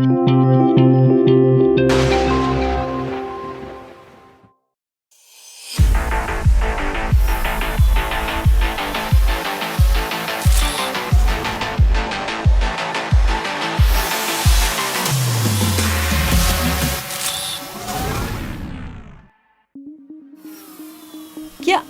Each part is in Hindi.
क्या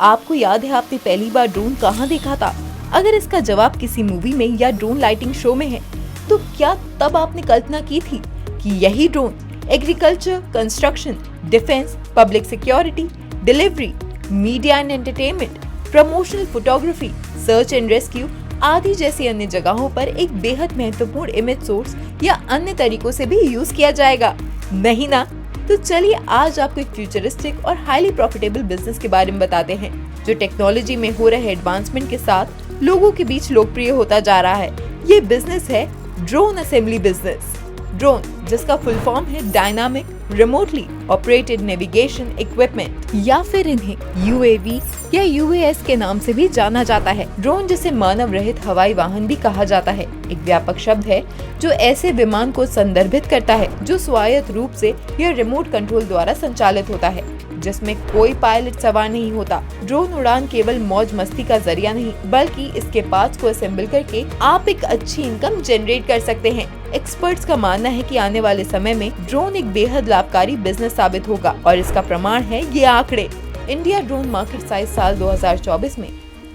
आपको याद है आपने पहली बार ड्रोन कहाँ देखा था? अगर इसका जवाब किसी मूवी में या ड्रोन लाइटिंग शो में है, तो क्या तब आपने कल्पना की थी कि यही drone agriculture, construction, defence, public security, delivery, media and entertainment, promotional photography, search and rescue आदि जैसी अन्य जगहों पर एक बेहद महत्वपूर्ण इमेज सोर्स या अन्य तरीकों से भी यूज किया जाएगा? नहीं ना? तो चलिए आज आपको एक फ्यूचरिस्टिक और हाईली प्रॉफिटेबल बिजनेस के बारे में बताते हैं, जो टेक्नोलॉजी में हो रहे एडवांसमेंट के साथ लोगों के बीच लोकप्रिय होता जा रहा है। ये बिजनेस है ड्रोन असेंबली बिजनेस। ड्रोन, जिसका फुल फॉर्म है dynamic remotely operated navigation equipment, या फिर इन्हें यूएवी या यूएएस के नाम से भी जाना जाता है। ड्रोन, जिसे मानव रहित हवाई वाहन भी कहा जाता है, एक व्यापक शब्द है जो ऐसे विमान को संदर्भित करता है जो स्वायत्त रूप से या रिमोट कंट्रोल द्वारा संचालित होता है, जिसमें कोई पायलट सवार नहीं होता। ड्रोन उड़ान केवल मौज मस्ती का जरिया नहीं, बल्कि इसके पार्ट्स को असेंबल करके आप एक अच्छी इनकम जनरेट कर सकते हैं। एक्सपर्ट्स का मानना है कि आने वाले समय में ड्रोन एक बेहद लाभकारी बिजनेस साबित होगा, और इसका प्रमाण है ये आंकड़े। इंडिया ड्रोन मार्केट साइज साल 2024 में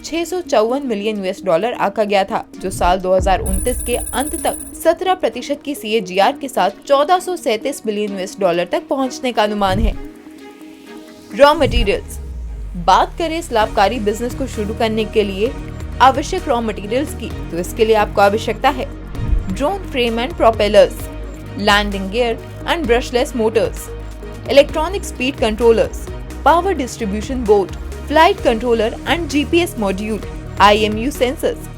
$654 मिलियन आंका गया था, जो साल 2029 के अंत तक 17% की CAGR के साथ $1437 मिलियन तक पहुंचने का अनुमान है। Raw materials. बात करें इस लाभकारी बिजनेस को शुरू करने के लिए आवश्यक रॉ मटेरियल्स की, तो इसके लिए आपको आवश्यकता है drone frame and propellers, landing gear and brushless motors, electronic speed controllers, power distribution board, flight controller and GPS module, IMU sensors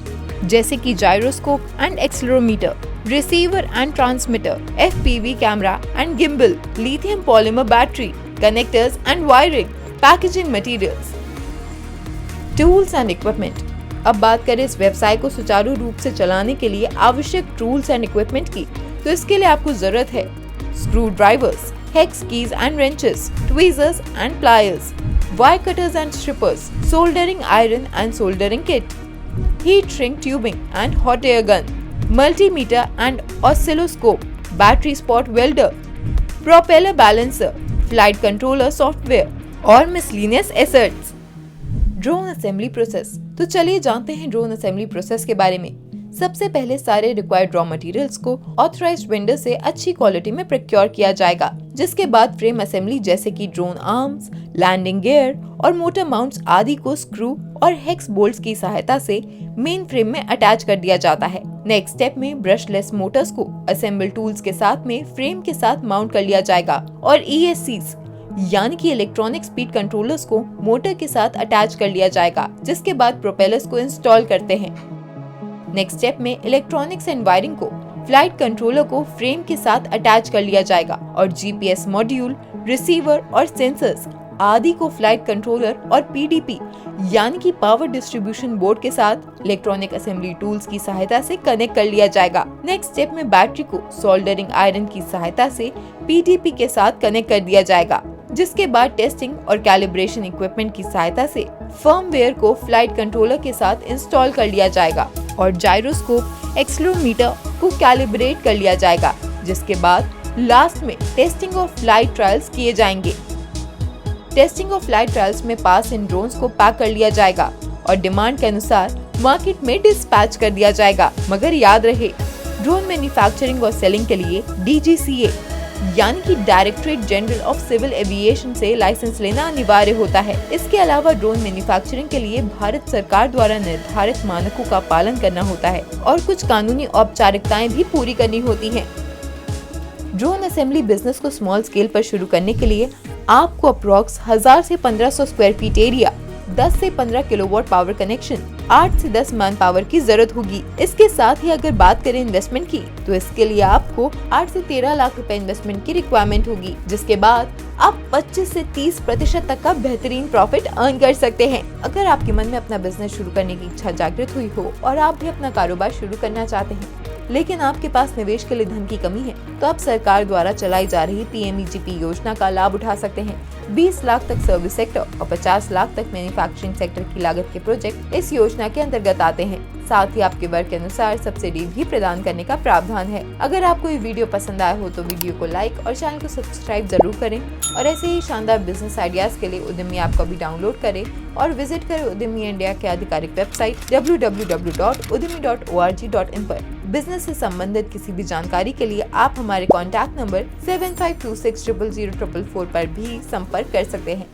जैसे कि gyroscope and accelerometer, receiver and transmitter, FPV camera and gimbal, lithium polymer battery, connectors and wiring, packaging materials, tools and equipment. अब बात करें इस व्यवसाय को सुचारू रूप से चलाने के लिए आवश्यक टूल्स एंड इक्विपमेंट की, तो इसके लिए आपको जरूरत है screw drivers, hex keys and wrenches, tweezers and pliers, wire cutters and strippers, soldering iron and soldering kit, heat shrink tubing and hot air gun, multimeter and oscilloscope, battery spot welder, propeller balancer, flight controller software और miscellaneous assets. Drone assembly process. तो चलिए जानते हैं ड्रोन असेंबली प्रोसेस के बारे में। सबसे पहले सारे रिक्वायर्ड रॉ मटेरियल्स को ऑथराइज्ड वेंडर से अच्छी क्वालिटी में प्रोक्योर किया जाएगा, जिसके बाद फ्रेम असेंबली जैसे कि ड्रोन आर्म्स, लैंडिंग गियर और मोटर माउंट्स आदि को स्क्रू और हेक्स बोल्ट्स की सहायता से मेन फ्रेम में अटैच कर दिया जाता है। नेक्स्ट स्टेप में ब्रशलेस मोटर्स को असेंबल टूल्स के साथ में फ्रेम के साथ माउंट कर लिया जाएगा, और ESCs यानी कि इलेक्ट्रॉनिक स्पीड कंट्रोलर्स को मोटर के साथ अटैच कर लिया जाएगा, जिसके बाद प्रोपेलर्स को इंस्टॉल करते हैं। नेक्स्ट स्टेप में इलेक्ट्रॉनिक्स एंड वायरिंग को फ्लाइट कंट्रोलर को फ्रेम के साथ अटैच कर लिया जाएगा, और GPS मॉड्यूल, रिसीवर और सेंसर्स आदि को फ्लाइट कंट्रोलर और PDP यानी कि पावर डिस्ट्रीब्यूशन बोर्ड के साथ इलेक्ट्रॉनिक असेंबली टूल्स की सहायता से कनेक्ट कर लिया जाएगा। नेक्स्ट स्टेप में बैटरी को सोल्डरिंग आयरन की सहायता से PDP के साथ कनेक्ट कर दिया जाएगा, जिसके बाद टेस्टिंग और कैलिब्रेशन इक्विपमेंट की सहायता से फर्मवेयर को फ्लाइट कंट्रोलर के साथ इंस्टॉल कर लिया जाएगा, और जायरोस्कोप, एक्सेलेरोमीटर को कैलिब्रेट कर लिया जाएगा, जिसके बाद लास्ट में टेस्टिंग ऑफ फ्लाइट ट्रायल्स किए जाएंगे। टेस्टिंग ऑफ फ्लाइट ट्रायल्स में पास इन ड्रोन्स को पैक कर लिया जाएगा और डिमांड के अनुसार मार्केट में डिस्पैच कर दिया जाएगा। मगर याद रहे, ड्रोन मैन्युफैक्चरिंग और सेलिंग के लिए DGCA यानी कि directorate general of civil aviation से लाइसेंस लेना अनिवार्य होता है। इसके अलावा ड्रोन मैन्युफैक्चरिंग के लिए भारत सरकार द्वारा निर्धारित मानकों का पालन करना होता है, और कुछ कानूनी औपचारिकताएं भी पूरी करनी होती हैं। ड्रोन असेंबली बिजनेस को स्मॉल स्केल पर शुरू करने के लिए आपको अप्रोक्स 1000 से 1500 स्क्वायर फीट एरिया, 10 से 15 किलोवाट पावर कनेक्शन, 8 से 10 मैन पावर की जरूरत होगी। इसके साथ ही अगर बात करें इन्वेस्टमेंट की, तो इसके लिए आपको 8 से 13 लाख रुपए इन्वेस्टमेंट की रिक्वायरमेंट होगी, जिसके बाद आप 25 से 30% तक का बेहतरीन प्रॉफिट अर्न कर सकते हैं। अगर आपके मन में अपना बिजनेस शुरू करने की इच्छा जागृत हुई हो और आप भी अपना कारोबार शुरू करना चाहते हैं, लेकिन आपके पास निवेश के लिए धन की कमी है, तो आप सरकार द्वारा चलाई जा रही PMEGP योजना का लाभ उठा सकते हैं। 20 लाख तक सर्विस सेक्टर और 50 लाख तक मैन्युफैक्चरिंग सेक्टर की लागत के प्रोजेक्ट इस योजना के अंतर्गत आते हैं। साथ ही आपके वर्ग के अनुसार सब्सिडी भी प्रदान करने का प्रावधान है। अगर आपको ये वीडियो पसंद आया हो तो वीडियो को लाइक और चैनल को सब्सक्राइब जरूर करें और ऐसे ही शानदार बिजनेस आइडियाज के लिए उद्यमी ऐप को भी डाउनलोड करें और विजिट करें उद्यमी इंडिया के आधिकारिक वेबसाइट www.udemy.org.in पर। बिजनेस से संबंधित किसी भी जानकारी के लिए आप हमारे कॉन्टैक्ट नंबर 7526000444 पर भी संपर्क कर सकते हैं।